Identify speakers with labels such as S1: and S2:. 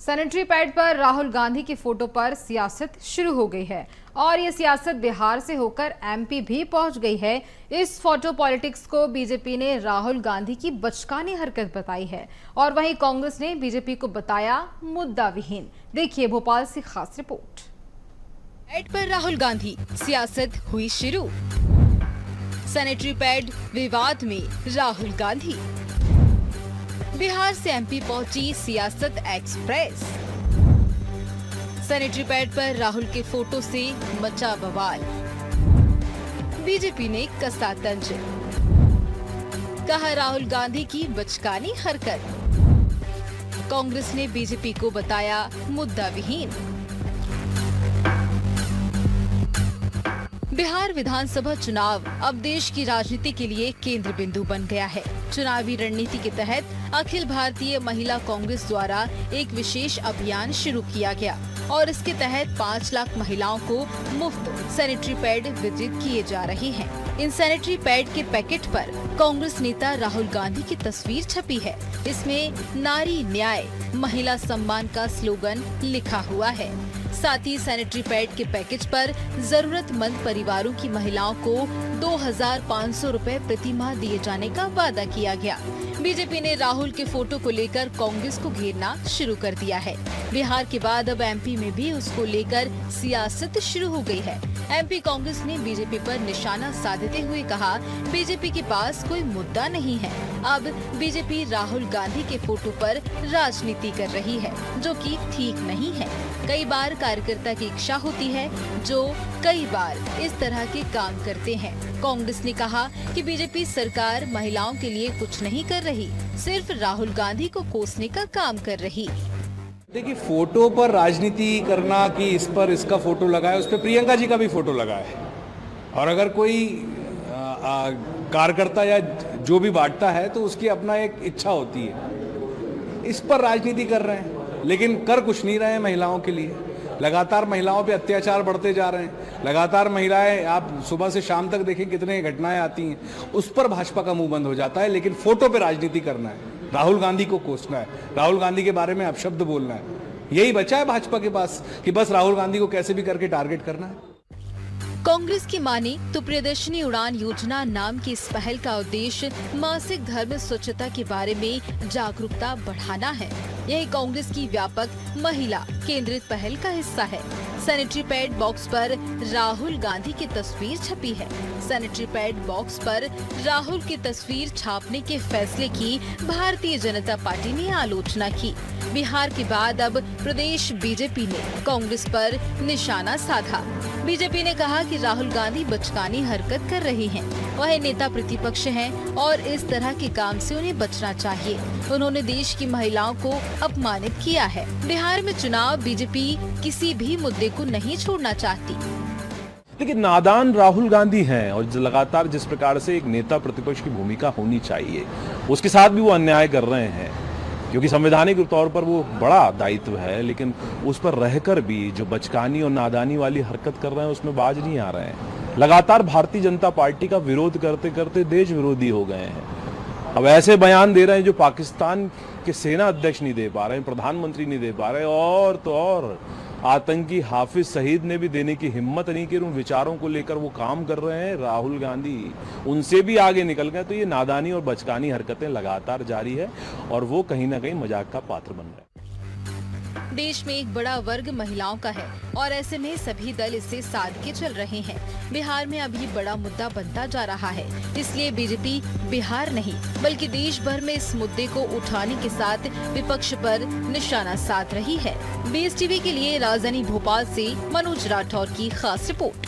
S1: Sanitary pad पर राहुल गांधी की photo पर सियासत शुरू हो गई है और ये सियासत बिहार से होकर एमपी भी पहुंच गई है। इस फोटो पॉलिटिक्स को बीजेपी ने राहुल गांधी की बचकानी हरकत बताई है और वहीं कांग्रेस ने बीजेपी को बताया मुद्दा विहीन। देखिए भोपाल से खास रिपोर्ट।
S2: पैड पर राहुल गांधी, सियासत हुई शुरू। सैनिटरी पैड विवाद में राहुल गांधी। बिहार से एमपी पहुंची सियासत एक्सप्रेस। सैनिटरी पैड पर राहुल के फोटो से मचा बवाल। बीजेपी ने कसा तंज, कहा राहुल गांधी की बचकानी हरकत। कांग्रेस ने बीजेपी को बताया मुद्दा विहीन। बिहार विधानसभा चुनाव अब देश की राजनीति के लिए केंद्र बिंदु बन गया है। चुनावी रणनीति के तहत अखिल भारतीय महिला कांग्रेस द्वारा एक विशेष अभियान शुरू किया गया और इसके तहत 5 लाख महिलाओं को मुफ्त सैनिटरी पैड वितरित किए जा रहे हैं। इन सैनिटरी पैड के पैकेट पर कांग्रेस नेता राहुल गांधी की तस्वीर छपी है। इसमें नारी न्याय महिला सम्मान का स्लोगन लिखा हुआ है। साथ ही सैनिटरी पैड के पैकेज पर जरूरतमंद परिवारों की महिलाओं को 2500 रुपए प्रति माह दिए जाने का वादा किया गया। बीजेपी ने राहुल के फोटो को लेकर कांग्रेस को घेरना शुरू कर दिया है। बिहार के बाद अब एमपी में भी उसको लेकर सियासत शुरू हो गई है। एमपी कांग्रेस ने बीजेपी पर निशाना साधते हुए कहा, बीजेपी के पास कोई मुद्दा नहीं है। अब बीजेपी राहुल गांधी के फोटो पर राजनीति कर रही है, जो कि ठीक नहीं है। कई बार कार्यकर्ता की इच्छा होती है, जो कई बार इस तरह के काम करते हैं। कांग्रेस ने कहा कि बीजेपी सरकार महिलाओं के लिए कुछ नहीं कर रही, सिर्फ राहुल गांधी को कोसने का काम कर रही।
S3: देखिए, फोटो पर राजनीति करना कि इस पर इसका फोटो लगा है, उस पर प्रियंका जी का भी फोटो लगा है। और अगर कोई कार्यकर्ता या जो भी बांटता है तो उसकी अपना एक इच्छा होती है। इस पर राजनीति कर रहे हैं, लेकिन कर कुछ नहीं रहे हैं महिलाओं के लिए। लगातार महिलाओं पे अत्याचार बढ़ते जा रहे हैं। लगातार महिलाएं, आप सुबह से शाम तक देखें कितने घटनाएं आती हैं, उस पर भाजपा का मुंह बंद हो जाता है। लेकिन फोटो पे राजनीति करना है, राहुल गांधी को कोसना है, राहुल गांधी के बारे में अपशब्द बोलना है, यही बचा है भाजपा के पास कि बस राहुल गांधी को कैसे भी करके टारगेट करना है।
S2: कांग्रेस की माने तो प्रियदर्शनी उड़ान योजना नाम की इस पहल का उद्देश्य मासिक धर्म स्वच्छता के बारे में जागरूकता बढ़ाना है। यही कांग्रेस की व्यापक महिला केंद्रित पहल का हिस्सा है। सैनिटरी पैड बॉक्स पर राहुल गांधी की तस्वीर छपी है। सैनिटरी पैड बॉक्स पर राहुल की तस्वीर छापने के फैसले की भारतीय जनता पार्टी ने आलोचना की। बिहार के बाद अब प्रदेश बीजेपी ने कांग्रेस पर निशाना साधा। बीजेपी ने कहा कि राहुल गांधी बचकानी हरकत कर रहे हैं। वह नेता प्रतिपक्ष हैं और इस तरह के काम से उन्हें बचना चाहिए। उन्होंने देश की महिलाओं को अपमानित किया है। बिहार में चुनाव बीजेपी किसी भी मुद्दे को नहीं छोड़ना चाहती।
S4: लेकिन नादान राहुल गांधी हैं और लगातार जिस प्रकार से एक नेता प्रतिपक्ष की भूमिका होनी चाहिए उसके साथ भी वो अन्याय कर रहे हैं, क्योंकि संवैधानिक तौर पर वो बड़ा दायित्व है, लेकिन उस पर रहकर भी जो बचकानी और नादानी वाली हरकत कर रहे हैं उसमें बाज नहीं आ रहे हैं। लगातार भारतीय जनता पार्टी का विरोध करते करते देश विरोधी हो गए हैं। अब ऐसे बयान दे रहे हैं जो पाकिस्तान के सेना अध्यक्ष नहीं दे पा रहे हैं, प्रधानमंत्री नहीं दे पा रहे, और तो और आतंकी हाफिज सईद ने भी देने की हिम्मत नहीं की। उन विचारों को लेकर वो काम कर रहे हैं। राहुल गांधी उनसे भी आगे निकल गए। तो ये नादानी और बचकानी हरकतें लगातार जारी है और वो कहीं ना कहीं मजाक का पात्र बन रहे हैं।
S2: देश में एक बड़ा वर्ग महिलाओं का है और ऐसे में सभी दल इससे साध के चल रहे हैं। बिहार में अभी बड़ा मुद्दा बनता जा रहा है, इसलिए बीजेपी बिहार नहीं बल्कि देश भर में इस मुद्दे को उठाने के साथ विपक्ष पर निशाना साध रही है। BSTV के लिए राजधानी भोपाल से मनोज राठौर की खास रिपोर्ट।